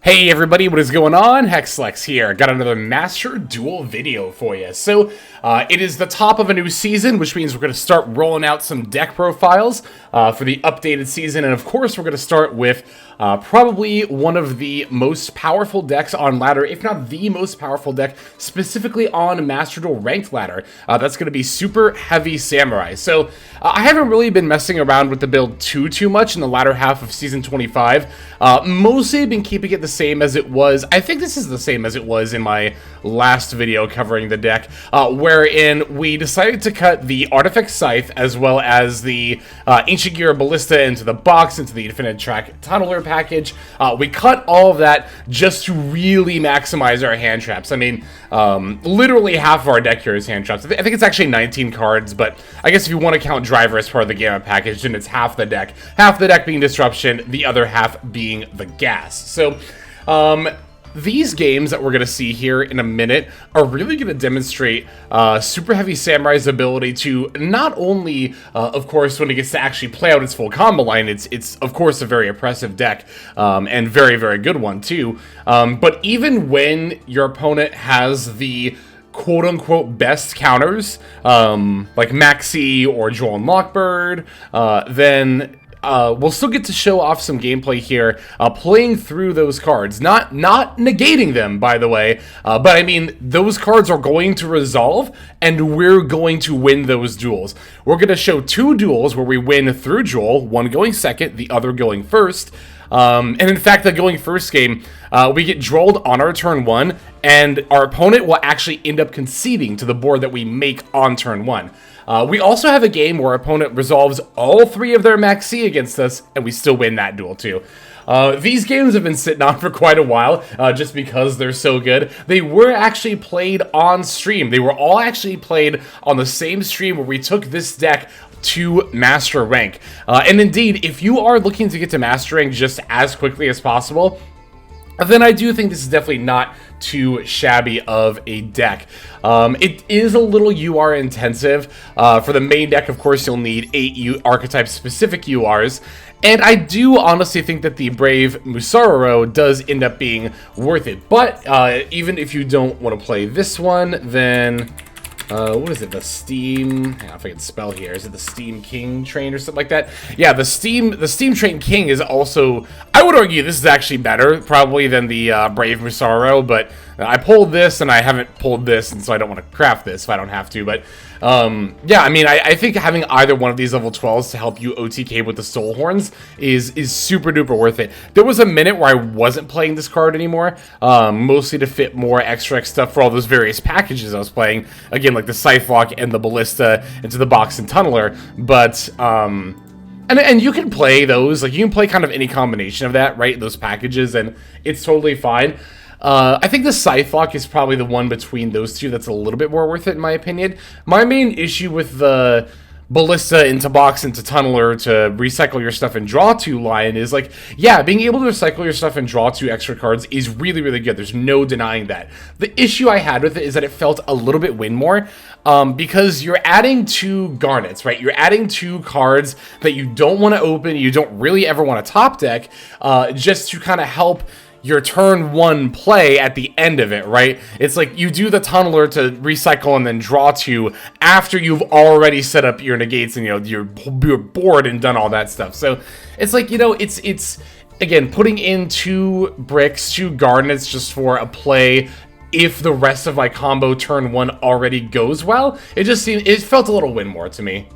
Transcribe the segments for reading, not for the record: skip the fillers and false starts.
Hey everybody, what is going on? Hexlex here. Got another Master Duel video for you. So, it is the top of a new season, which means we're going to start rolling out some deck profiles for the updated season. And of course, we're going to start with probably one of the most powerful decks on ladder, if not the most powerful deck, specifically on Master Duel ranked ladder. That's going to be Superheavy Samurai. So, I haven't really been messing around with the build too much in the latter half of Season 25. Mostly been keeping it the same as it was. I think this is the same as it was in my last video covering the deck, wherein we decided to cut the Artifact Scythe as well as the Ancient Gear Ballista into the box, into the Infinite Track Tunneler package. We cut all of that just to really maximize our hand traps. I mean, literally half of our deck here is hand traps. I think it's actually 19 cards, but I guess if you want to count Driver as part of the Gamma package, then it's half the deck. Half the deck being Disruption, the other half being the Gas. So, these games that we're going to see here in a minute are really going to demonstrate Superheavy Samurai's ability to not only, of course, when it gets to actually play out its full combo line, it's of course a very oppressive deck, and very good one too, but even when your opponent has the quote-unquote best counters, like Maxx or Droll and Lockbird, then we'll still get to show off some gameplay here, playing through those cards. Not negating them, by the way, but I mean, those cards are going to resolve, and we're going to win those duels. We're going to show two duels where we win through Droll, one going second, the other going first. And in fact, the going first game, we get Drolled on our turn one, and our opponent will actually end up conceding to the board that we make on turn one. We also have a game where our opponent resolves all three of their Maxx against us, and we still win that duel too. These games have been sitting on for quite a while, just because they're so good. They were actually played on stream. They were all actually played on the same stream where we took this deck to Master Rank. And indeed, if you are looking to get to Master Rank just as quickly as possible, then I do think this is definitely not too shabby of a deck. It is a little UR intensive. For the main deck, of course, you'll need 8 archetype-specific URs. And I do honestly think that the Brave Musaruro does end up being worth it. But even if you don't want to play this one, then what is it? The Steam, I don't know if I can spell here. Is it the Steam King Train or something like that? Yeah, the Steam Train King is also, I would argue this is actually better probably than the Brave Musaruro, but I pulled this and I haven't pulled this, and so I don't want to craft this if I don't have to. But yeah, I mean, I think having either one of these level 12s to help you OTK with the Soulhorns is super duper worth it. There was a minute where I wasn't playing this card anymore, mostly to fit more extra stuff for all those various packages I was playing. Again, like the Scythe Lock and the Ballista into the Box and Tunneler. But and you can play those, like you can play kind of any combination of that, right? Those packages, and it's totally fine. I think the Scythe Lock is probably the one between those two that's a little bit more worth it, in my opinion. My main issue with the Ballista into Box into Tunneler to recycle your stuff and draw 2 line is, like, yeah, being able to recycle your stuff and draw 2 extra cards is really good. There's no denying that. The issue I had with it is that it felt a little bit win more, because you're adding 2 garnets, right? You're adding 2 cards that you don't want to open, you don't really ever want to top deck, just to kind of help your turn 1 play at the end of it, right? It's like you do the Tunneler to recycle and then draw 2 after you've already set up your negates and, you know, your board and done all that stuff. So it's like, you know, it's again, putting in 2 bricks, 2 garnets just for a play if the rest of my combo turn 1 already goes well. It felt a little win more to me.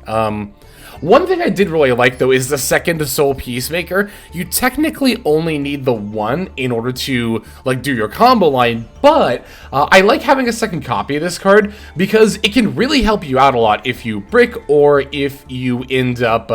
One thing I did really like, though, is the second Soulpeacemaker. You technically only need the 1 in order to, like, do your combo line, but I like having a second copy of this card because it can really help you out a lot if you brick or if you end up,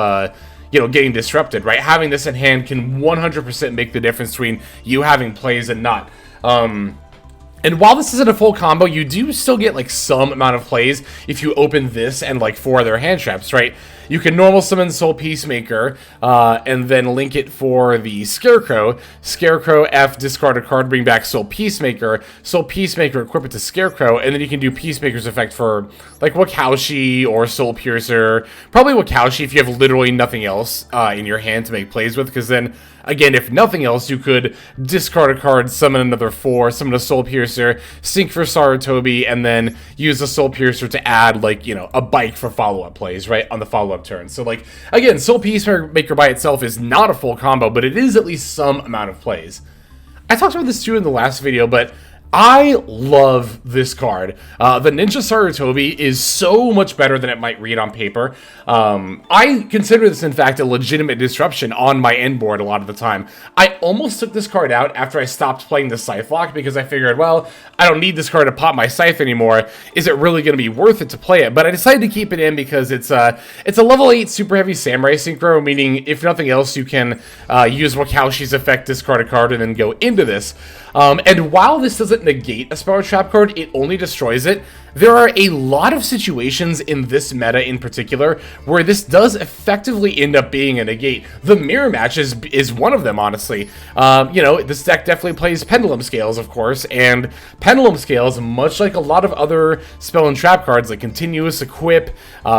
you know, getting disrupted, right? Having this in hand can 100% make the difference between you having plays and not. And while this isn't a full combo, you do still get, like, some amount of plays if you open this and, like, 4 other hand traps, right? you can normal summon Soulpeacemaker, and then link it for the Scarecrow. Scarecrow F, discard a card, bring back Soulpeacemaker. Soulpeacemaker, equip it to Scarecrow, and then you can do Peacemaker's effect for, like, Wakaushi or Soulpiercer. Probably Wakaushi if you have literally nothing else in your hand to make plays with, because then, again, if nothing else, you could discard a card, summon another 4, summon a Soulpiercer, sync for Sarutobi, and then use the Soulpiercer to add, like, you know, a bike for follow-up plays, right, on the follow-up turn. So, like, again, Soulpeacemaker by itself is not a full combo, but it is at least some amount of plays. I talked about this too in the last video, but I love this card. The Ninja Sarutobi is so much better than it might read on paper. I consider this, in fact, a legitimate disruption on my end board a lot of the time. I almost took this card out after I stopped playing the Scythe Lock because I figured, well, I don't need this card to pop my Scythe anymore. Is it really going to be worth it to play it? But I decided to keep it in because it's a level 8 super heavy Samurai Synchro, meaning if nothing else, you can use Wakaushi's effect, discard a card, and then go into this. And while this doesn't negate a Spell Trap card, it only destroys it. There are a lot of situations in this meta in particular where this does effectively end up being a negate. The Mirror Match is one of them, honestly. You know, this deck definitely plays Pendulum Scales, of course, and Pendulum Scales, much like a lot of other Spell and Trap cards like Continuous, Equip,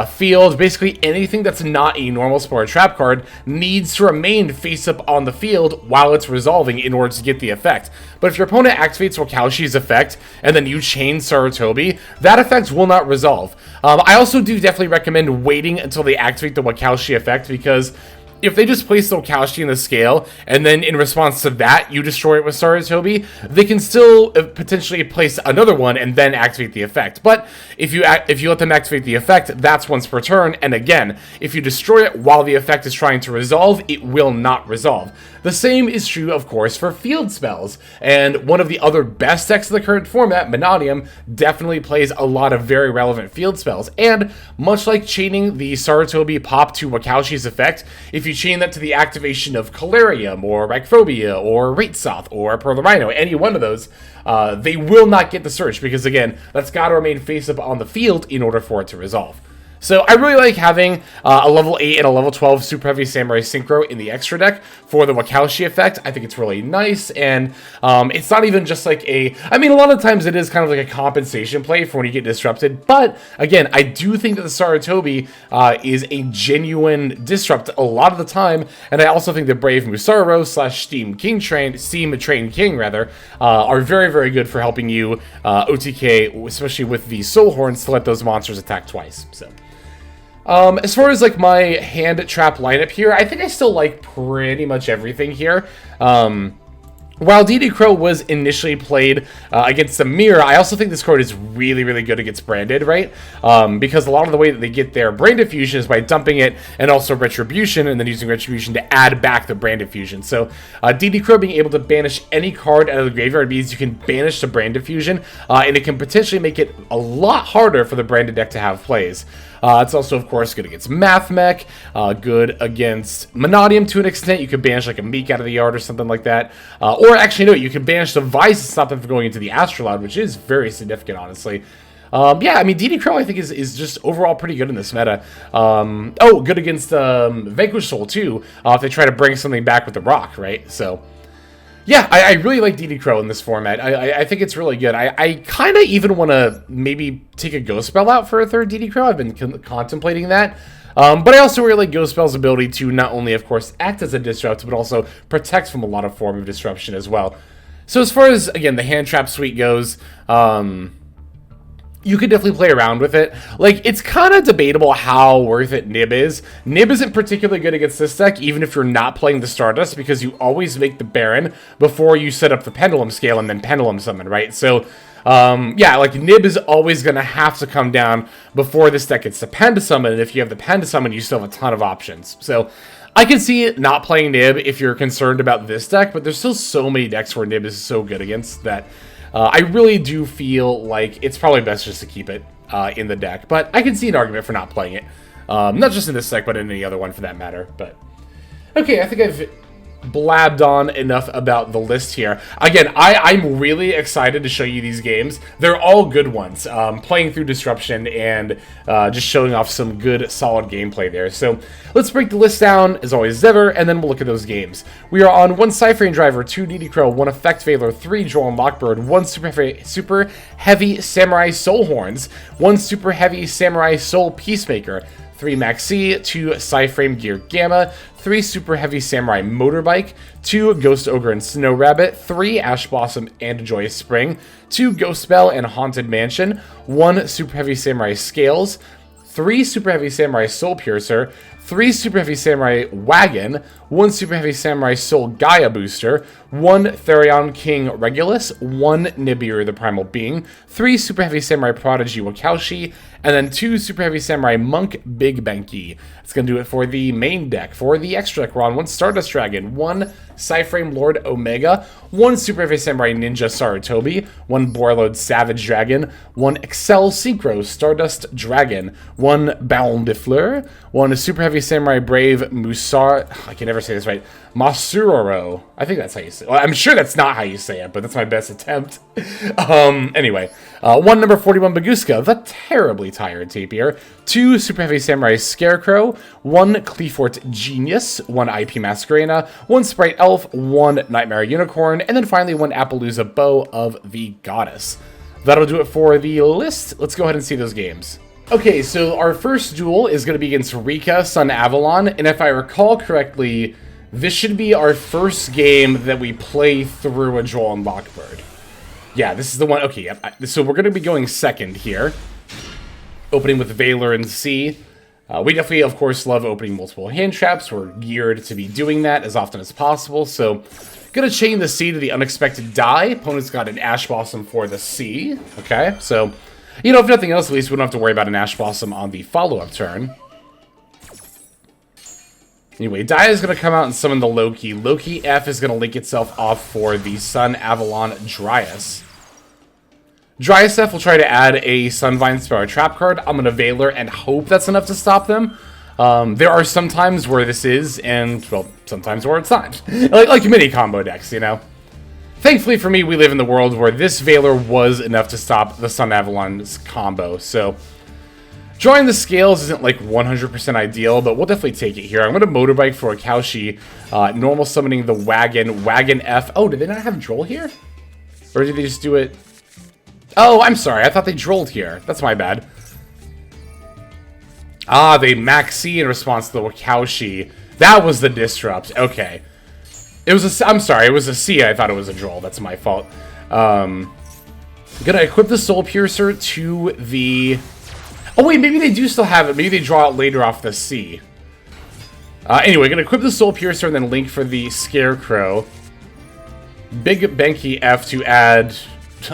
Field, basically anything that's not a normal Spell or Trap card needs to remain face up on the field while it's resolving in order to get the effect. But if your opponent activates Wakaushi's effect and then you chain Sarutobi, that effect will not resolve. I also do definitely recommend waiting until they activate the Wakaushi effect, because if they just place the Wakaushi in the scale, and then in response to that, you destroy it with Sarutobi, they can still potentially place another one and then activate the effect. But if you let them activate the effect, that's once per turn, and again, if you destroy it while the effect is trying to resolve, it will not resolve. The same is true, of course, for field spells, and one of the other best decks of the current format, Manadium, definitely plays a lot of very relevant field spells, and much like chaining the Sarutobi pop to Wakaushi's effect, if you chain that to the activation of Calarium, or Rhyphobia, or Raitsoth, or Pearl the Rhino, any one of those, they will not get the search, because again, that's got to remain face up on the field in order for it to resolve. So I really like having a level 8 and a level 12 Super Heavy Samurai Synchro in the extra deck for the Wakaushi effect. I think it's really nice, and it's not even just like I mean, a lot of times it is kind of like a compensation play for when you get disrupted, but again, I do think that the Sarutobi is a genuine disrupt a lot of the time, and I also think that Brave Musaro / Steam Trained King, are very, very good for helping you OTK, especially with the Soulhorns, to let those monsters attack twice, so. As far as, like, my hand trap lineup here, I think I still like pretty much everything here. While DD Crow was initially played against the Mirror, I also think this card is really, really good against Branded, right? Because a lot of the way that they get their Brand Diffusion is by dumping it and also Retribution, and then using Retribution to add back the Brand Diffusion. So DD Crow being able to banish any card out of the graveyard means you can banish the Brand Diffusion, and it can potentially make it a lot harder for the Branded deck to have plays. It's also, of course, good against Math Mech, good against Manadium to an extent. You could banish like a Meek out of the yard or something like that. Or actually, no, you can banish the Vice to stop them from going into the Astrolabe, which is very significant, honestly. Yeah, I mean, DD Crow, I think, is just overall pretty good in this meta. Oh, good against Vanquish Soul, too, if they try to bring something back with the Rock, right? So, yeah, I really like DD Crow in this format. I think it's really good. I kind of even want to maybe take a Ghost Spell out for a third DD Crow. I've been contemplating that. But I also really like Ghost Spell's ability to not only, of course, act as a disrupt, but also protect from a lot of form of disruption as well. So as far as, again, the hand trap suite goes, you could definitely play around with it. Like, it's kind of debatable how worth it Nib is. Nib isn't particularly good against this deck, even if you're not playing the Stardust, because you always make the Baron before you set up the Pendulum Scale and then Pendulum Summon, right? So, yeah, like, Nib is always going to have to come down before this deck gets to Panda Summon, and if you have the Panda Summon, you still have a ton of options. So, I can see it not playing Nib if you're concerned about this deck, but there's still so many decks where Nib is so good against that I really do feel like it's probably best just to keep it in the deck. But I can see an argument for not playing it. Not just in this deck, but in any other one for that matter. But okay, I think I've blabbed on enough about the list here. Again, I'm really excited to show you these games. They're all good ones. Playing through Disruption and just showing off some good, solid gameplay there. So let's break the list down, as always ever, and then we'll look at those games. We are on 1 PSY-Frame Driver, 2 Nibiru, 1 Effect Veiler, 3 Droll and Lockbird, 1 Super Heavy Samurai Soulhorns, 1 Super Heavy Samurai Soulpeacemaker, 3 Maxx, 2 PSY-Framegear Gamma, 3 Super Heavy Samurai Motorbike, 2 Ghost Ogre and Snow Rabbit, 3 Ash Blossom and Joyous Spring, 2 Ghost Belle and Haunted Mansion, 1 Super Heavy Samurai Scales, 3 Super Heavy Samurai Soulpiercer, 3 Super Heavy Samurai Wagon, 1 Super Heavy Samurai Soulgaia Booster, 1 Therion King Regulus, 1 Nibiru the Primal Being, 3 Super Heavy Samurai Prodigy Wakaushi, and then 2 Super Heavy Samurai Monk Big Benkei. That's going to do it for the main deck. For the extra deck, we're on 1 Stardust Dragon, 1 PSY Framelord Omega, 1 Super Heavy Samurai Ninja Sarutobi, 1 Boarload Savage Dragon, 1 Accel Synchro Stardust Dragon, 1 Baronne de Fleur, 1 Super Heavy Samurai Brave Musar, I can never say this right, Masuroro. I think that's how you say it. Well, I'm sure that's not how you say it, but that's my best attempt. Anyway, 1 number 41 Baguska, the terribly tired Tapir, 2 Super Heavy Samurai Scarecrow, 1 Qliphort Genius, 1 IP Masquerena, 1 Sprite Elf, 1 Knightmare Unicorn, and then finally 1 Apollousa Bow of the Goddess. That'll do it for the list. Let's go ahead and see those games. Okay, so our first duel is going to be against Rika, Sun Avalon, and if I recall correctly, this should be our first game that we play through a Droll and Lockbird. Yeah, this is the one. Okay, so we're going to be going second here. Opening with Veiler and C. We definitely, of course, love opening multiple hand traps. We're geared to be doing that as often as possible. So, going to chain the C to the unexpected die. Opponent's got an Ash Blossom for the C. Okay, so, you know, if nothing else, at least we don't have to worry about an Ash Blossom on the follow-up turn. Anyway, Dia is going to come out and summon the Loki. Loki F is going to link itself off for the Sun Avalon Dryas. Dryas F will try to add a Sunvine Sparrow trap card. I'm going to Veiler and hope that's enough to stop them. There are some times where this is, and, well, sometimes where it's not. like mini combo decks, you know? Thankfully for me, we live in the world where this Veiler was enough to stop the Sun Avalon's combo, so... Drawing the scales isn't like 100% ideal, but we'll definitely take it here. I'm going to Motorbike for Wakaushi, normal summoning the Wagon, Wagon F. Oh, did they not have Droll here? Or did they just do it? Oh, I'm sorry. I thought they Drolled here. That's my bad. Ah, they Maxx in response to the Wakaushi. That was the disrupt. Okay. It was a... I'm sorry. It was a C. I thought it was a Droll. That's my fault. I'm going to equip the Soulpiercer to the... Oh, wait, maybe they do still have it. Maybe they draw it later off the C. Anyway, going to equip the Soulpiercer and then link for the Scarecrow. Big Benkei F to add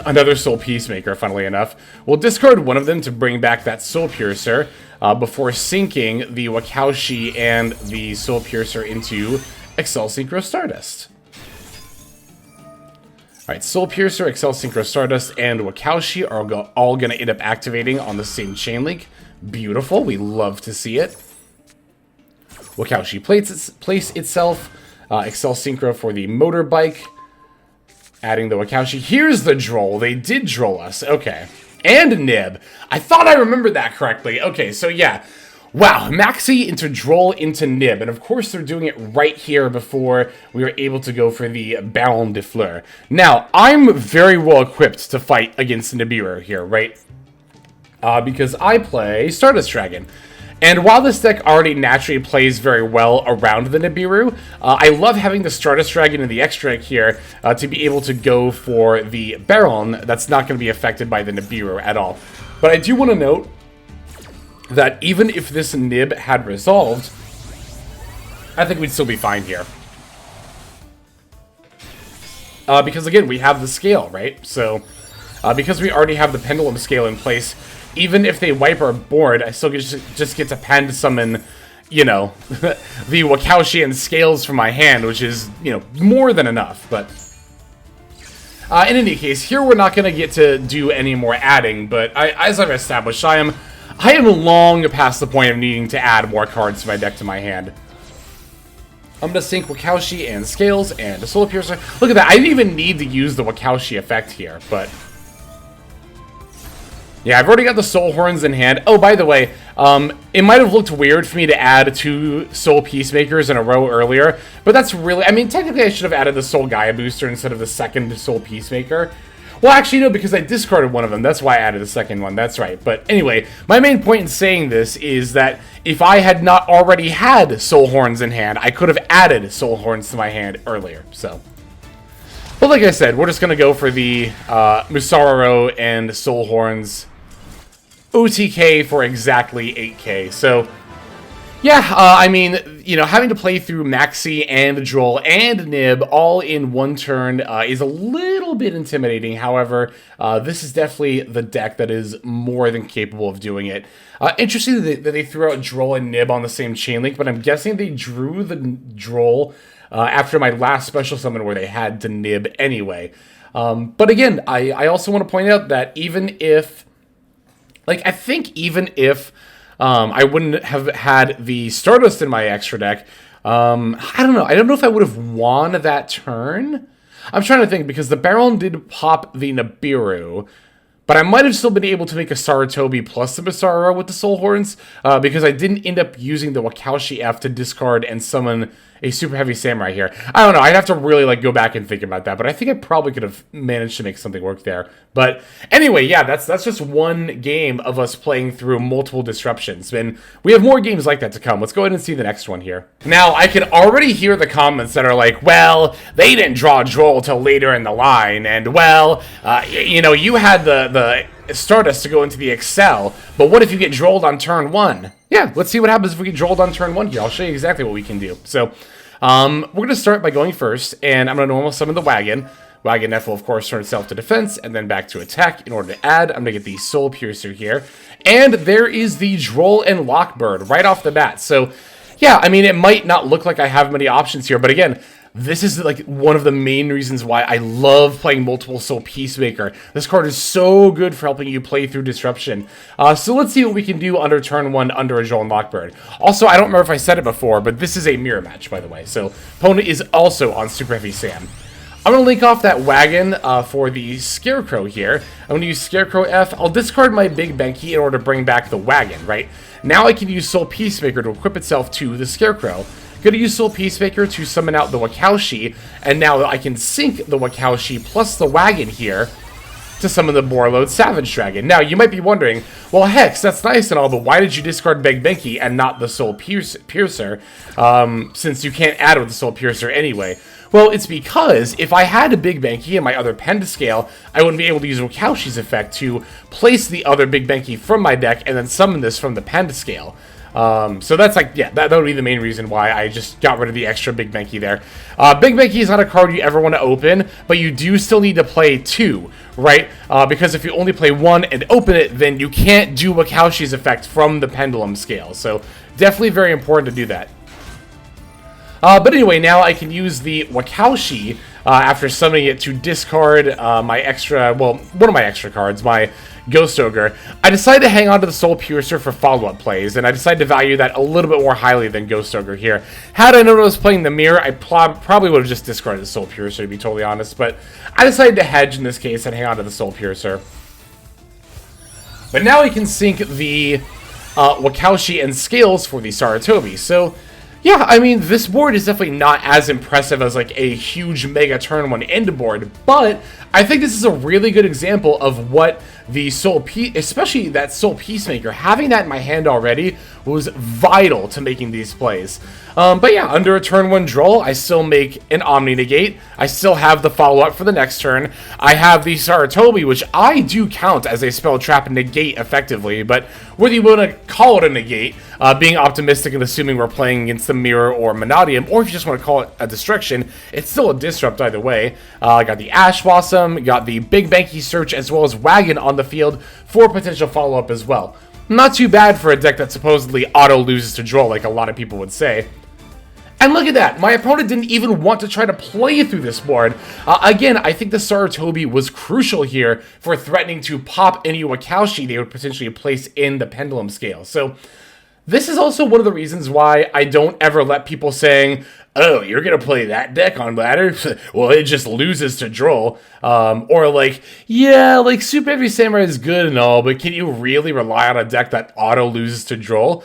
another Soulpeacemaker, funnily enough. We'll discard one of them to bring back that Soulpiercer before sinking the Wakaushi and the Soulpiercer into Accel Synchro Stardust. Alright, Soulpiercer, Accel Synchro Stardust, and Wakaushi are all going to end up activating on the same chain link. Beautiful. We love to see it. Wakaushi place itself. Accel Synchro for the Motorbike. Adding the Wakaushi. Here's the Droll. They did Droll us. Okay. And Nib. I thought I remembered that correctly. Okay, so yeah. Wow, Maxx into Droll into Nib, and of course they're doing it right here before we were able to go for the Baronne de Fleur. Now, I'm very well equipped to fight against Nibiru here, right? Because I play Stardust Dragon. And while this deck already naturally plays very well around the Nibiru, I love having the Stardust Dragon in the extra deck here to be able to go for the Baronne that's not going to be affected by the Nibiru at all. But I do want to note that even if this Nib had resolved, I think we'd still be fine here. Because again, we have the scale, right? So, because we already have the Pendulum scale in place, even if they wipe our board, I still just get to Pand summon, you know, the Wakaushi and scales from my hand, which is, you know, more than enough, but... in any case, here we're not going to get to do any more adding, but as I've established, I am long past the point of needing to add more cards to my deck to my hand. I'm going to sync Wakaushi and Scales and a Soulpiercer. Look at that. I didn't even need to use the Wakaushi effect here, but... yeah, I've already got the Soulhorns in hand. Oh, by the way, it might have looked weird for me to add 2 Soulpeacemakers in a row earlier, but that's really... I mean, technically I should have added the Soulgaia booster instead of the second Soulpeacemaker. Well, actually, no, because I discarded one of them. That's why I added the second one. That's right. But anyway, my main point in saying this is that if I had not already had Soulhorns in hand, I could have added Soulhorns to my hand earlier. So, but like I said, we're just going to go for the Musararo and Soulhorns OTK for exactly 8k. So, yeah, I mean, you know, having to play through Maxx and Droll and Nib all in one turn is a little bit intimidating. However, this is definitely the deck that is more than capable of doing it. Interesting that they threw out Droll and Nib on the same chain link, but I'm guessing they drew the Droll after my last special summon where they had to Nib anyway. But again, I also want to point out that even if, like, I think even if I wouldn't have had the Stardust in my extra deck, I don't know. I don't know if I would have won that turn. I'm trying to think, because the Baronne did pop the Nibiru, but I might have still been able to make a Saratobi plus the Musararo with the Soulhorns, because I didn't end up using the Wakaushi F to discard and summon a super heavy samurai here. I don't know. I'd have to really like go back and think about that, but I think I probably could have managed to make something work there. But anyway, yeah, that's just one game of us playing through multiple disruptions, and we have more games like that to come. Let's go ahead and see the next one here. Now, I can already hear the comments that are like, well, they didn't draw Droll till later in the line, and well, you know, you had the Stardust to go into the Accel, but what if you get Drolled on turn 1? Yeah, let's see what happens if we get Drolled on turn 1 here. I'll show you exactly what we can do. So, we're going to start by going first, and I'm going to normal summon the Wagon. Wagon F will, of course, turn itself to defense, and then back to attack. In order to add, I'm going to get the Soulpiercer here. And there is the Droll and Lockbird right off the bat. So, yeah, I mean, it might not look like I have many options here, but again, this is like one of the main reasons why I love playing multiple Soulpeacemaker. This card is so good for helping you play through Disruption. So let's see what we can do under turn 1 under a Droll and Lockbird. Also, I don't remember if I said it before, but this is a mirror match, by the way. So opponent is also on Super Heavy Sam. I'm going to link off that Wagon for the Scarecrow here. I'm going to use Scarecrow F. I'll discard my big Benkei in order to bring back the Wagon, right? Now I can use Soulpeacemaker to equip itself to the Scarecrow. Going to use Soulpeacemaker to summon out the Wakaushi, and now I can sync the Wakaushi plus the Wagon here to summon the Borreload Savage Dragon. Now, you might be wondering, well, Hex, that's nice and all, but why did you discard Big Benkei and not the Soulpiercer, since you can't add it with the Soulpiercer anyway? Well, it's because if I had a Big Benkei in my other Pentascale, I wouldn't be able to use Wakaushi's effect to place the other Big Benkei from my deck and then summon this from the Pentascale. So that's like, yeah, that would be the main reason why I just got rid of the extra Big Benkei there. Big Benkei is not a card you ever want to open, but you do still need to play 2, right? Because if you only play 1 and open it, then you can't do Wakaushi's effect from the Pendulum Scale. So definitely very important to do that. But anyway, now I can use the Wakaushi after summoning it to discard my extra, well, one of my extra cards, my Ghost Ogre. I decided to hang on to the Soulpiercer for follow-up plays, and I decided to value that a little bit more highly than Ghost Ogre here. Had I known I was playing the Mirror, I probably would have just discarded the Soulpiercer, to be totally honest, but I decided to hedge in this case and hang on to the Soulpiercer. But now we can sync the Wakaushi and Scales for the Saratobi, so yeah, I mean, this board is definitely not as impressive as, like, a huge mega turn 1 end board, but I think this is a really good example of what the especially that Soulpeacemaker, having that in my hand already was vital to making these plays. But yeah, under a turn 1 Droll, I still make an Omni Negate. I still have the follow-up for the next turn. I have the Saratobi, which I do count as a spell trap negate effectively, but whether you want to call it a negate, being optimistic and assuming we're playing against the Mirror or Monadium, or if you just want to call it a Destruction, it's still a disrupt either way. I got the Ash Blossom, got the Big Benkei Search, as well as Wagon on the field for potential follow-up as well. Not too bad for a deck that supposedly auto-loses to Droll, like a lot of people would say. And look at that, my opponent didn't even want to try to play through this board. Again, I think the Saratobi was crucial here for threatening to pop any Wakaushi they would potentially place in the Pendulum Scale. So, this is also one of the reasons why I don't ever let people saying, oh, you're going to play that deck on ladder? Well, it just loses to Droll. Or like, yeah, like Superheavy Samurai is good and all, but can you really rely on a deck that auto loses to Droll?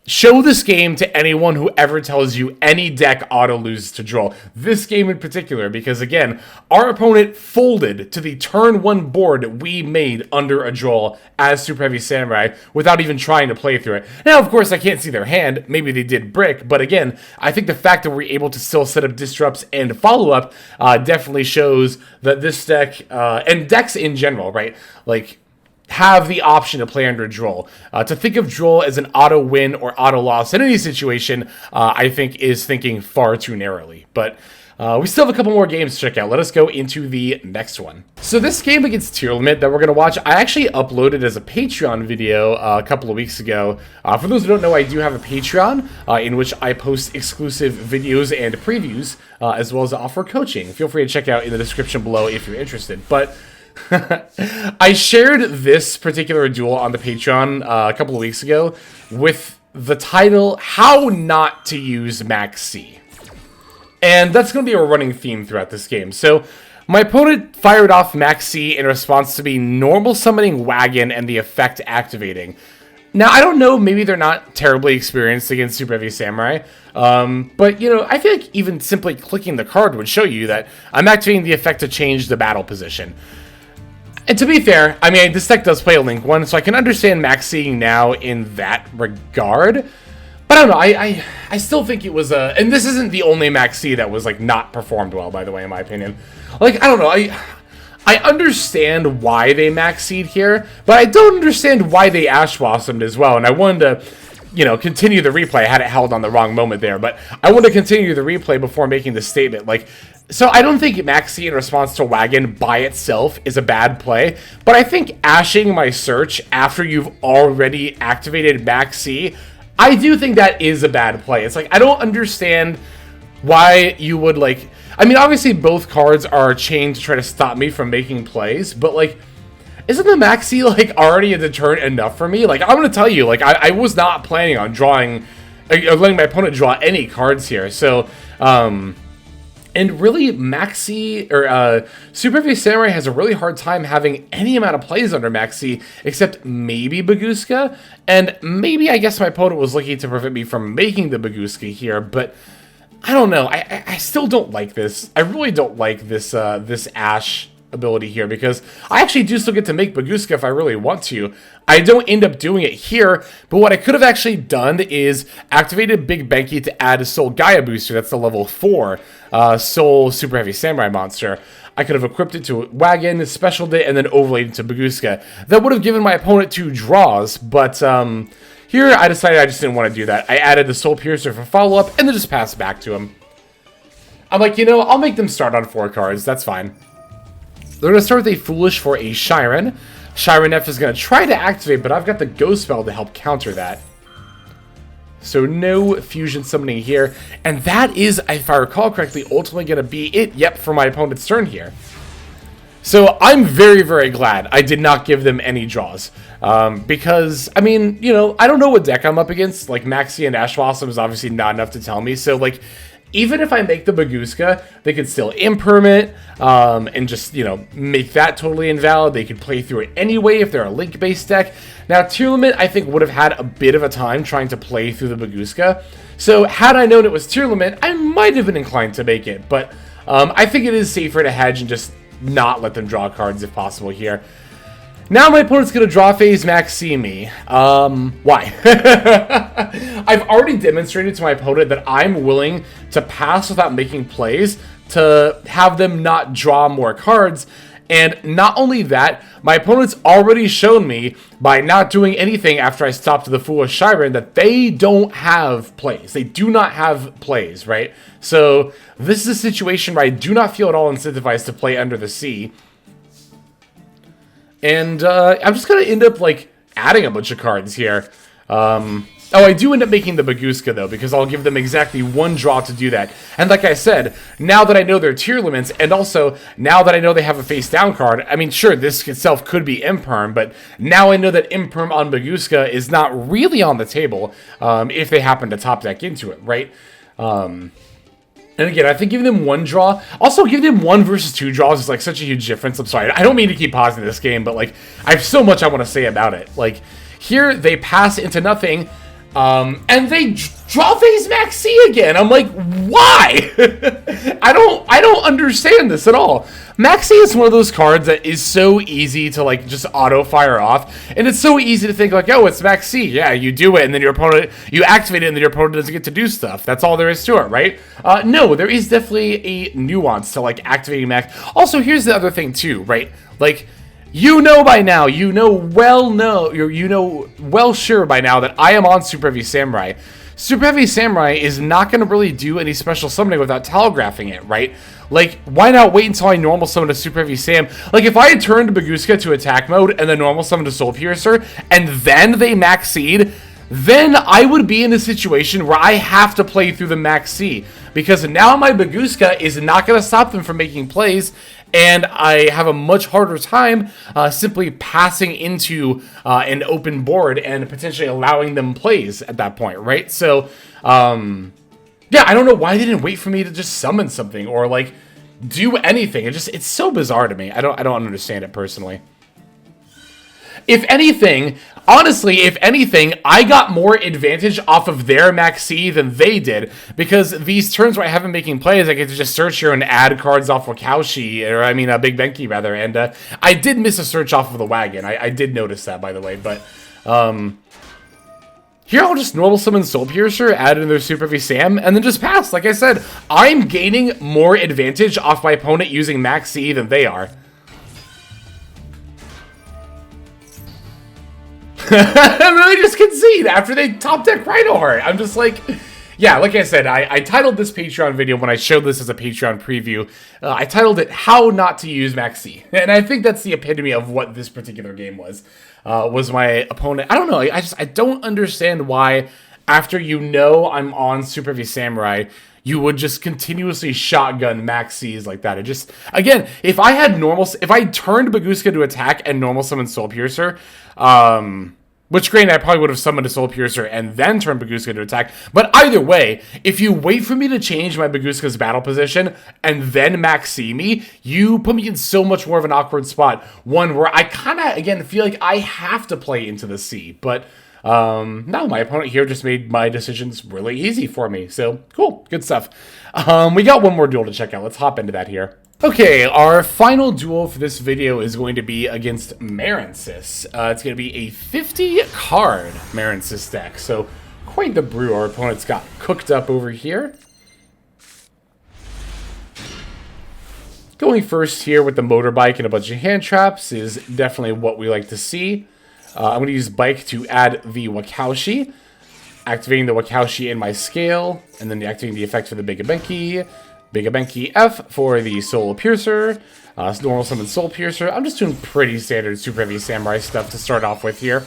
Show this game to anyone who ever tells you any deck auto loses to Droll. This game in particular, because again, our opponent folded to the turn 1 board we made under a Droll as Superheavy Samurai without even trying to play through it. Now, of course, I can't see their hand. Maybe they did brick, but again, I think the fact that we're able to still set up disrupts and follow-up definitely shows that this deck, and decks in general, right, like, have the option to play under Droll. To think of Droll as an auto win or auto loss in any situation, I think is thinking far too narrowly. But we still have a couple more games to check out. Let us go into the next one. So this game against Tier Limit that we're going to watch, I actually uploaded as a Patreon video a couple of weeks ago. For those who don't know, I do have a Patreon in which I post exclusive videos and previews, as well as offer coaching. Feel free to check out in the description below if you're interested. But I shared this particular duel on the Patreon a couple of weeks ago with the title, How Not to Use Maxx. And that's going to be a running theme throughout this game. So my opponent fired off Maxx in response to me normal summoning Wagon and the effect activating. Now, I don't know, maybe they're not terribly experienced against Superheavy Samurai, but, you know, I feel like even simply clicking the card would show you that I'm activating the effect to change the battle position. And to be fair, I mean, this deck does play a Link 1, so I can understand Maxxing now in that regard. But I don't know, I still think it was a... And this isn't the only Maxx that was, like, not performed well, by the way, in my opinion. Like, I don't know, I understand why they Maxxed here, but I don't understand why they Ash Blossomed as well. And I wanted to, you know, continue the replay. I had it held on the wrong moment there, but I wanted to continue the replay before making the statement. Like, so I don't think Maxx in response to Wagon by itself is a bad play, but I think ashing my search after you've already activated Maxx, I do think that is a bad play. It's like, I don't understand why you would, like... I mean, obviously both cards are chained to try to stop me from making plays, but, like, isn't the Maxx, like, already a deterrent enough for me? Like, I'm going to tell you, like, I was not planning on drawing... letting my opponent draw any cards here, so... And really, Maxx, or Superheavy Samurai has a really hard time having any amount of plays under Maxx, except maybe Bagooska. And maybe, I guess, my opponent was looking to prevent me from making the Bagooska here, but I don't know. I still don't like this. I really don't like this this Ash ability here, because I actually do still get to make Bagooska if I really want to. I don't end up doing it here, but what I could have actually done is activated Big Benkei to add a Soulgaia booster. That's the level 4 Soul Superheavy Samurai monster. I could have equipped it to Wagon, specialed it, and then overlaid it to Bagooska. That would have given my opponent 2 draws, but here I decided I just didn't want to do that. I added the Soulpiercer for follow-up, and then just passed back to him. I'm like, you know, I'll make them start on 4 cards. That's fine. They're going to start with a Foolish for a Shiren. Shiren F is going to try to activate, but I've got the Ghost Spell to help counter that. So no fusion summoning here. And that is, if I recall correctly, ultimately going to be it, yep, for my opponent's turn here. So I'm very, very glad I did not give them any draws. Because, I mean, you know, I don't know what deck I'm up against. Like, Maxx and Ash Blossom is obviously not enough to tell me. So, like... Even if I make the Bagooska, they could still impermit and just, you know, make that totally invalid. They could play through it anyway if they're a Link-based deck. Now, Tier Limit, I think, would have had a bit of a time trying to play through the Bagooska. So, had I known it was Tier Limit, I might have been inclined to make it. But I think it is safer to hedge and just not let them draw cards if possible here. Now my opponent's going to draw phase Maxx me. Why? I've already demonstrated to my opponent that I'm willing to pass without making plays to have them not draw more cards. And not only that, my opponent's already shown me by not doing anything after I stopped the Foolish Shiren that they don't have plays. They do not have plays, right? So this is a situation where I do not feel at all incentivized to play under the sea. And I'm just going to end up, like, adding a bunch of cards here. Oh, I do end up making the Bagooska, though, because I'll give them exactly 1 draw to do that. And like I said, now that I know their tier limits, and also now that I know they have a face-down card, I mean, sure, this itself could be Imperm, but now I know that Imperm on Bagooska is not really on the table if they happen to top deck into it, right? And again, I think giving them 1 draw, also giving them 1 versus 2 draws is like such a huge difference. I'm sorry, I don't mean to keep pausing this game, but like, I have so much I want to say about it. Like, here, they pass into nothing, and they draw phase Maxx again. I'm like, why? I don't understand this at all. Maxx is one of those cards that is so easy to like just auto fire off, and it's so easy to think like, oh, it's Maxx. Yeah, you do it, and then your opponent, you activate it, and then your opponent doesn't get to do stuff. That's all there is to it, right? No, there is definitely a nuance to like activating Maxx. Also, here's the other thing too, right? Like, you know by now, you know well sure by now that I am on Superheavy Samurai. Superheavy Samurai is not going to really do any special summoning without telegraphing it, right? Like, why not wait until I normal summon a Superheavy Sam? Like, if I had turned Bagooska to attack mode and then normal summoned a Soulpiercer, and then they Maxx'd, then I would be in a situation where I have to play through the Maxx, because now my Bagooska is not going to stop them from making plays, and I have a much harder time simply passing into an open board and potentially allowing them plays at that point, right? So, yeah, I don't know why they didn't wait for me to just summon something or like do anything. It's so bizarre to me. I don't understand it personally. If anything, honestly, if anything, I got more advantage off of their Maxx than they did, because these turns where I haven't making plays, I get to just search here and add cards off Wakaushi, or I mean, Big Benkei rather, and I did miss a search off of the Wagon. I did notice that, by the way, but here I'll just normal summon Soulpiercer, add in their Superheavy Sam, and then just pass. Like I said, I'm gaining more advantage off my opponent using Maxx than they are. And then they just concede after they top deck Rhinoheart. I'm just like, yeah, like I said, I titled this Patreon video when I showed this as a Patreon preview. I titled it "How Not to Use Maxx," and I think that's the epitome of what this particular game was. Was my opponent? I don't know. I don't understand why after you know I'm on Superheavy Samurai, you would just continuously shotgun Maxx like that. It just, again, if I turned Bagooska to attack and normal summon Soulpiercer, which granted I probably would have summoned a Soulpiercer and then turned Bagooska to attack, but either way, if you wait for me to change my Bagooska's battle position and then Maxx me, you put me in so much more of an awkward spot. One where I kind of, again, feel like I have to play into the C, but no, my opponent here just made my decisions really easy for me. So, cool. Good stuff. We got one more duel to check out. Let's hop into that here. Okay, our final duel for this video is going to be against Marensis. It's going to be a 50-card Marensis deck. So, quite the brew our opponent's got cooked up over here. Going first here with the Motorbike and a bunch of hand traps is definitely what we like to see. I'm going to use Bike to add the Wakaushi, activating the Wakaushi in my scale, and then activating the effect for the Big Benkei F for the Soulpiercer, normal summon Soulpiercer. I'm just doing pretty standard Superheavy Samurai stuff to start off with here.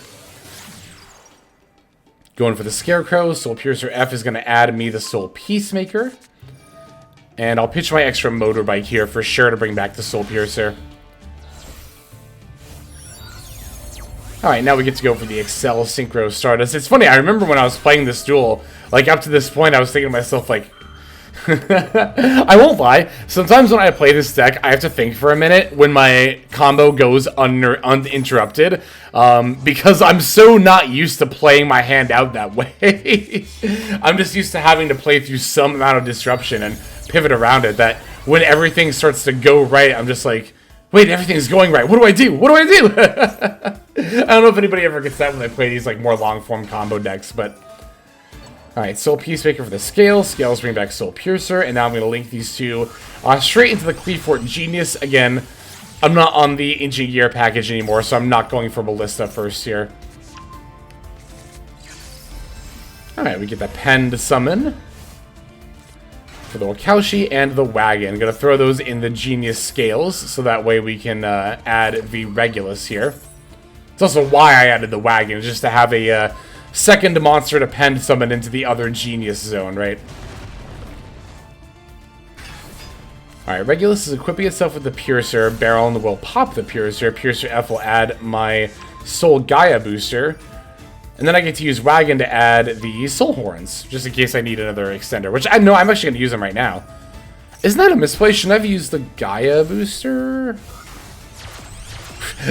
Going for the Scarecrow, Soulpiercer F is going to add me the Soulpeacemaker, and I'll pitch my extra Motorbike here for sure to bring back the Soulpiercer. Alright, now we get to go for the Accel Synchro Stardust. It's funny, I remember when I was playing this duel, like up to this point, I was thinking to myself, like, I won't lie, sometimes when I play this deck, I have to think for a minute when my combo goes uninterrupted, because I'm so not used to playing my hand out that way. I'm just used to having to play through some amount of disruption and pivot around it, that when everything starts to go right, I'm just like, wait, everything's going right. What do I do? What do I do? I don't know if anybody ever gets that when they play these like more long-form combo decks, but... Alright, Soulpeacemaker for the scale. Scales bring back Soulpiercer, and now I'm going to link these two straight into the Qliphort Genius. Again, I'm not on the Ancient Gear package anymore, so I'm not going for Ballista first here. Alright, we get the Pen to summon for the Wakaushi and the Wagon. I'm going to throw those in the Genius scales, so that way we can add the Regulus here. It's also why I added the Wagon, just to have a second monster to pen summon into the other Genius zone, right? Alright, Regulus is equipping itself with the Piercer. Baronne will pop the Piercer. Piercer F will add my Soulgaia booster. And then I get to use Wagon to add the Soulhorns, just in case I need another extender, which I know I'm actually going to use them right now. Isn't that a misplay? Shouldn't I have used the Gaia booster?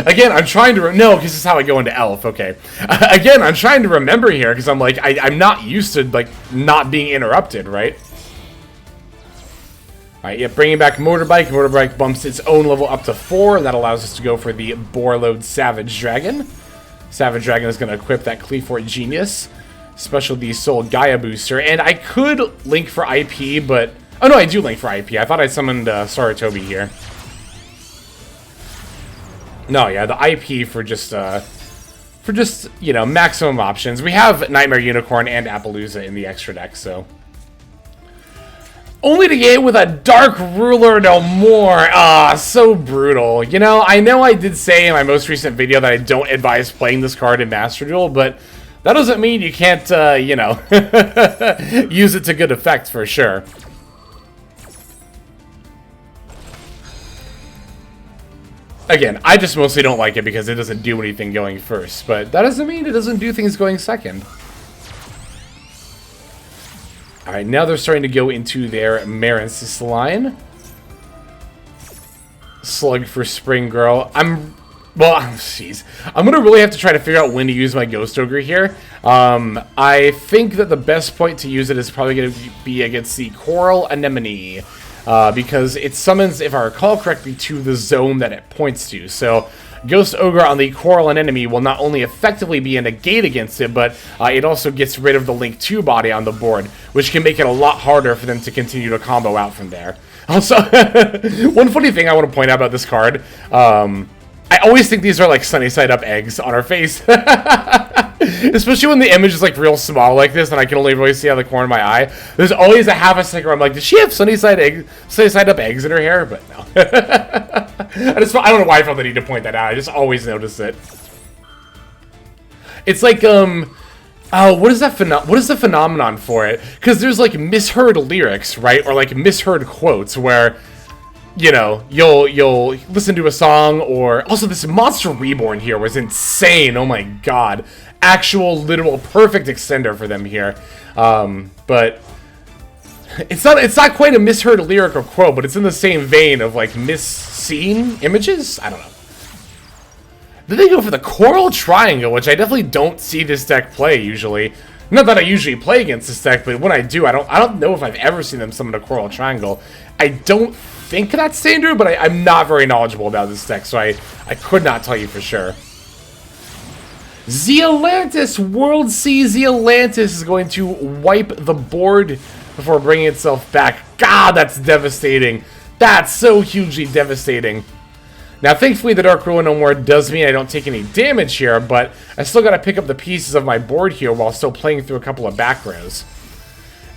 Again, I'm trying to... No, because this is how I go into Elf, okay. Again, I'm trying to remember here, because I'm like, I'm not used to, like, not being interrupted, right? Alright, yeah, bringing back Motorbike. Motorbike bumps its own level up to 4, and that allows us to go for the Boreload Savage Dragon. Savage Dragon is going to equip that Qliphort Genius. Special the Soulgaia booster. And I could link for IP, but... Oh no, I do link for IP. I thought I summoned Sarutobi here. No, yeah, the IP for just, you know, maximum options. We have Knightmare Unicorn and Apollousa in the extra deck, so... Only to get with a Dark Ruler no more. Ah, so brutal. You know I did say in my most recent video that I don't advise playing this card in Master Duel, but that doesn't mean you can't, you know, use it to good effect for sure. Again, I just mostly don't like it because it doesn't do anything going first, but that doesn't mean it doesn't do things going second. Alright, now they're starting to go into their Marensis line. Slug for Spring Girl. Well, jeez. I'm going to really have to try to figure out when to use my Ghost Ogre here. I think that the best point to use it is probably going to be against the Coral Anemone. Because it summons, if I recall correctly, to the zone that it points to. So, Ghost Ogre on the Coral Anemone will not only effectively be a negate against it, but it also gets rid of the Link 2 body on the board, which can make it a lot harder for them to continue to combo out from there. Also, one funny thing I want to point out about this card, I always think these are like sunny side up eggs on our face. Especially when the image is like real small like this and I can only really see out of the corner of my eye. There's always a half a second where I'm like, does she have sunny side up eggs in her hair? But no. I don't know why I felt the need to point that out. I just always notice it. It's like, what is the phenomenon for it? Because there's like misheard lyrics, right? Or like misheard quotes where, you know, you'll listen to a song, or also this Monster Reborn here was insane. Oh my god. Actual, literal, perfect extender for them here. But it's not quite a misheard lyric or quote, but it's in the same vein of like misseen images? I don't know. Then they go for the Coral Triangle, which I definitely don't see this deck play usually. Not that I usually play against this deck, but when I do, I don't know if I've ever seen them summon a Coral Triangle. I don't think that's standard, but I'm not very knowledgeable about this deck, so I could not tell you for sure. Zealantis, World Sea Zealantis is going to wipe the board before bringing itself back. God, that's devastating. That's so hugely devastating. Now, thankfully, the Dark Ruler no more does mean I don't take any damage here, but I still got to pick up the pieces of my board here while still playing through a couple of back rows.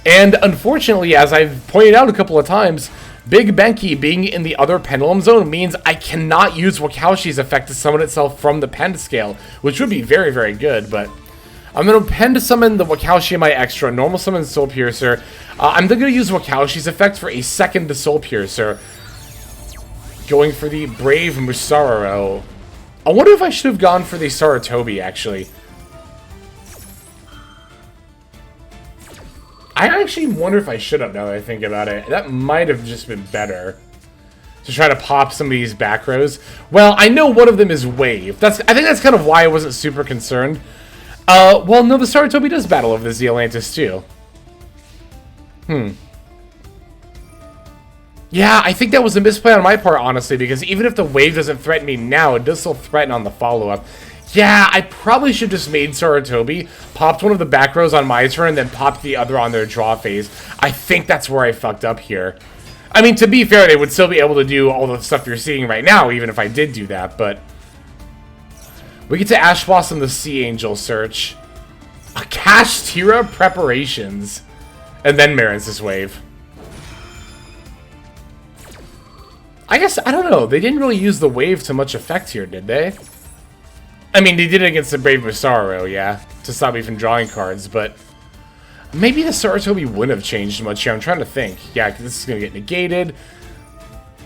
And unfortunately, as I've pointed out a couple of times, Big Benkei being in the other pendulum zone means I cannot use Wakaushi's effect to summon itself from the pen scale, which would be very, very good, but I'm going to pen to summon the Wakaushi in my extra, normal summon Soulpiercer. I'm then going to use Wakaushi's effect for a second to Soulpiercer, going for the Brave Musararo. I wonder if I should have gone for the Sarutobi, actually. I actually wonder if I should have, now that I think about it. That might have just been better. To try to pop some of these back rows. Well, I know one of them is Wave. I think that's kind of why I wasn't super concerned. Well, no, the Sarutobi does battle over the Zealantis, too. Yeah, I think that was a misplay on my part, honestly, because even if the Wave doesn't threaten me now, it does still threaten on the follow-up. Yeah, I probably should have just made Sarutobi, popped one of the back rows on my turn, and then popped the other on their draw phase. I think that's where I fucked up here. I mean, to be fair, they would still be able to do all the stuff you're seeing right now, even if I did do that, but... We get to Ash Blossom the Sea Angel search. A Kashtira Preparations. And then Marensis Wave. I guess, I don't know, they didn't really use the Wave to much effect here, did they? I mean, they did it against the Brave Musararo, yeah. to stop me from drawing cards, but maybe the Sarutobi wouldn't have changed much here. I'm trying to think. Yeah, this is going to get negated.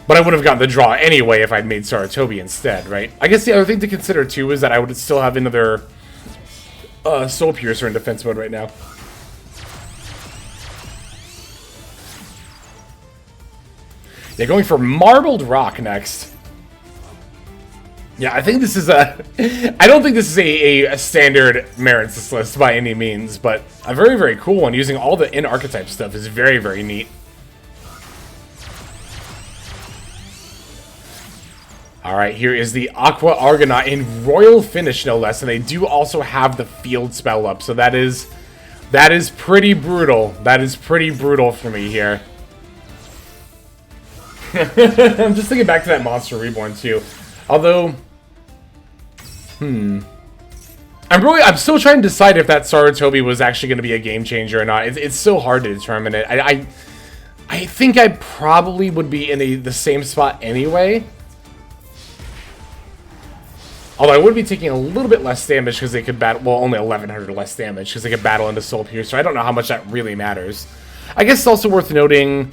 But I would have gotten the draw anyway if I'd made Sarutobi instead, right? I guess the other thing to consider, too, is that I would still have another Soulpiercer in defense mode right now. Yeah, going for Marbled Rock next. Yeah, I think this is a... I don't think this is a standard Marincis list by any means, but a very, very cool one. Using all the in-archetype stuff is very, very neat. Alright, here is the Aqua Argonaut in Royal Finish, no less, and they do also have the field spell up, so that is pretty brutal. That is pretty brutal for me here. I'm just thinking back to that Monster Reborn, too. Although... I'm still trying to decide if that Sarutobi was actually going to be a game changer or not. It's so hard to determine it. I think I probably would be in the same spot anyway. Although I would be taking a little bit less damage because they could battle... Well, only 1,100 less damage because they could battle into Soulpiercer. So I don't know how much that really matters. I guess it's also worth noting...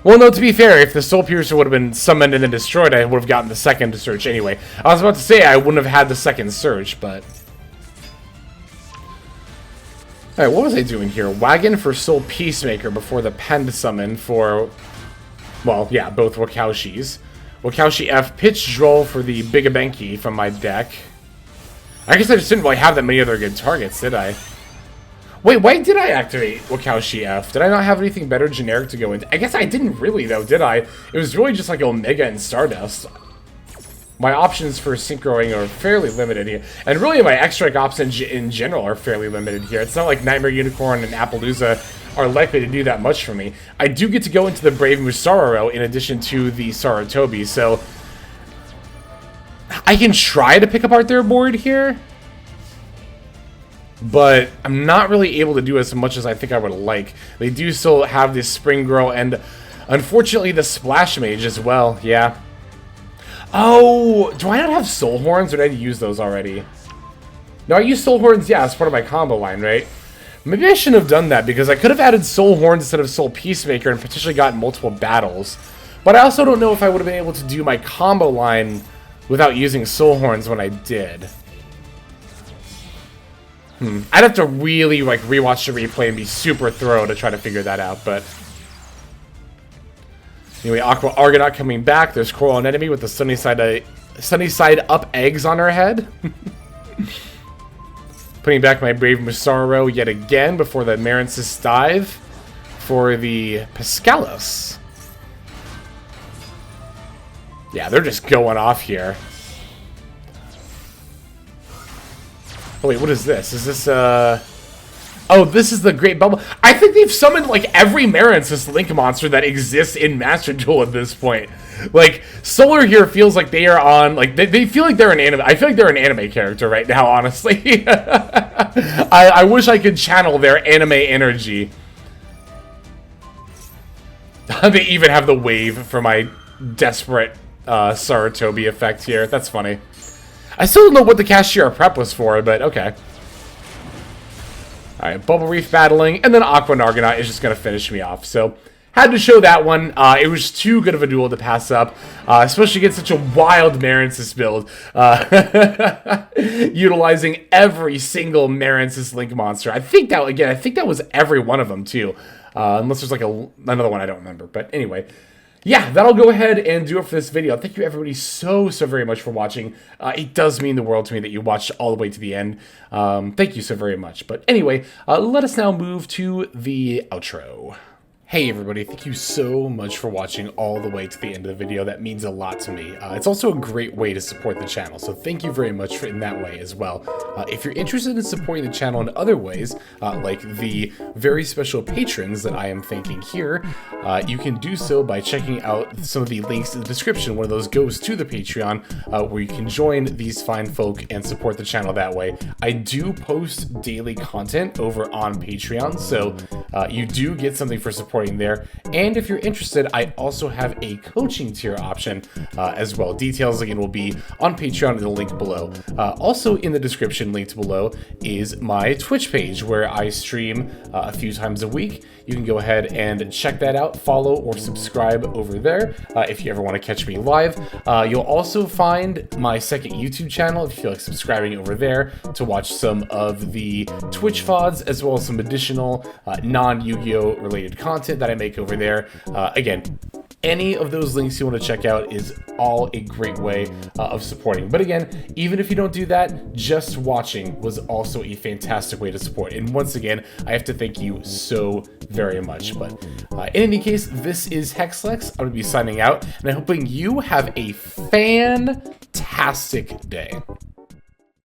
Well, no, to be fair, if the Soulpiercer would have been summoned and then destroyed, I would have gotten the second search anyway. I was about to say I wouldn't have had the second search, but... Alright, what was I doing here? Wagon for Soulpeacemaker before the Pend summon for... Well, yeah, both Wakaushis. Wakaushi F, pitch Droll for the Big Benkei from my deck. I guess I just didn't really have that many other good targets, did I? Wait, why did I activate Wakaushi F? Did I not have anything better generic to go into? I guess I didn't really, though, did I? It was really just like Omega and Stardust. My options for synchroing are fairly limited here. And really, my X-Strike options in general are fairly limited here. It's not like Knightmare Unicorn and Apollousa are likely to do that much for me. I do get to go into the Brave Musaruro in addition to the Sarutobi, so I can try to pick apart their board here, but I'm not really able to do as much as I think I would like. They do still have this Spring Girl and, unfortunately, the Splash Mage as well, yeah. Oh, do I not have Soulhorns, or did I use those already? No, I used Soulhorns, yeah, as part of my combo line, right? Maybe I shouldn't have done that, because I could have added Soulhorns instead of Soulpeacemaker and potentially gotten multiple battles. But I also don't know if I would have been able to do my combo line without using Soulhorns when I did. I'd have to really, like, rewatch the replay and be super thorough to try to figure that out, but... Anyway, Aqua Argonaut coming back. There's Coral Anemone with the sunny side up eggs on her head. Putting back my Brave Musaruro yet again before the Marincis dive for the Piscalis. Yeah, they're just going off here. Oh wait, what is this? Is this, Oh, this is the Great Bubble. I think they've summoned, like, every Marincis Link monster that exists in Master Duel at this point. Like, Solar here feels like they are on, like, they feel like they're an anime. I feel like they're an anime character right now, honestly. I wish I could channel their anime energy. They even have the wave for my desperate Sarutobi effect here. That's funny. I still don't know what the Cashier prep was for, but okay. Alright, Bubble Reef battling, and then Aqua Argonaut is just going to finish me off. So, had to show that one. It was too good of a duel to pass up, especially against such a wild Marincis build. Utilizing every single Marincis Link monster. I think that was every one of them, too. Unless there's like another one I don't remember. But anyway, yeah, that'll go ahead and do it for this video. Thank you everybody so very much for watching. It does mean the world to me that you watched all the way to the end. Thank you so very much. But anyway, let us now move to the outro. Hey everybody, thank you so much for watching all the way to the end of the video. That means a lot to me. It's also a great way to support the channel, so thank you very much in that way as well. If you're interested in supporting the channel in other ways, like the very special patrons that I am thanking here, you can do so by checking out some of the links in the description. One of those goes to the Patreon, where you can join these fine folk and support the channel that way. I do post daily content over on Patreon, so you do get something for supporting there. And if you're interested, I also have a coaching tier option as well. Details, again, will be on Patreon in the link below. Also in the description, linked below, is my Twitch page where I stream a few times a week. You can go ahead and check that out, follow or subscribe over there if you ever want to catch me live. You'll also find my second YouTube channel if you feel like subscribing over there to watch some of the Twitch VODs as well as some additional non-Yu-Gi-Oh related content that I make over there. Again, any of those links you want to check out is all a great way of supporting. But again, even if you don't do that, just watching was also a fantastic way to support. And once again, I have to thank you so very much. But in any case, this is Hexlex. I'm going to be signing out, and I'm hoping you have a fantastic day.